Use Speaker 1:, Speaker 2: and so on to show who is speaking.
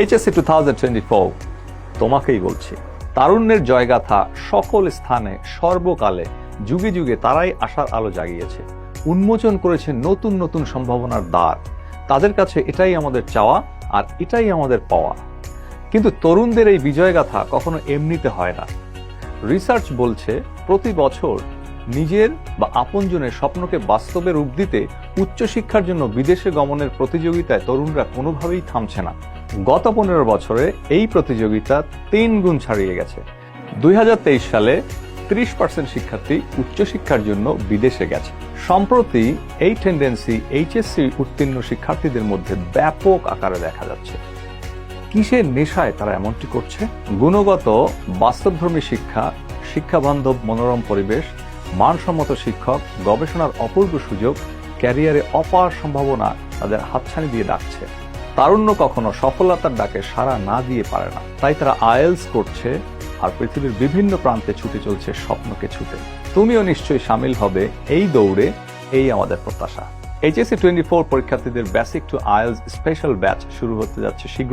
Speaker 1: HSC 2024 তোমাকেই বলছি। তারুণ্যের জয়গাথা সকল স্থানে সর্বকালে যুগে যুগে তারাই আশার আলো জাগিয়েছে, উন্মোচন করেছে নতুন নতুন সম্ভাবনার দ্বার। তাদের কাছে এটাই আমাদের চাওয়া আর এটাই আমাদের পাওয়া। কিন্তু তরুণদের এই বিজয়গাথা কখনো এমনিতে হয় না। রিসার্চ বলছে প্রতি বছর নিজের বা আপনজনের স্বপ্নকে বাস্তবে রূপ দিতে উচ্চশিক্ষার জন্য বিদেশে গমনের প্রতিযোগিতায় তরুণরা কোনোভাবেই থামছে না। গত 15 বছরে এই প্রতিযোগিতা 3 গুণ ছাড়িয়ে গেছে। 2023 সালে 30% শিক্ষার্থী উচ্চশিক্ষার জন্য বিদেশে গেছে। সম্প্রতি এই টেন্ডেন্সি এইচএসসি উত্তীর্ণ শিক্ষার্থীদের মধ্যে ব্যাপক আকারে দেখা যাচ্ছে। কিসের নেশায় তারা এমনটি করছে? গুণগত বাস্তবধর্মী শিক্ষা, শিক্ষাবান্ধব মনোরম পরিবেশ, মানসম্মত শিক্ষক, গবেষণার অপূর্ব সুযোগ, ক্যারিয়ারে অপার সম্ভাবনা তাদের হাতছানি দিয়ে ডাকছে। তারুণ্য কখনো সফলতার ডাকে সাড়া না দিয়ে পারে না, তাই তারা আইএলটিএস করছে আর পৃথিবীর বিভিন্ন প্রান্তে ছুটে চলছে স্বপ্নকে ছুটে। তুমিও নিশ্চয়ই সামিল হবে এই দৌড়ে, এই আমাদের প্রত্যাশা। এইচএসসি 24 পরীক্ষার্থীদের basic to IELTS special batch শুরু হতে যাচ্ছে শীঘ্র।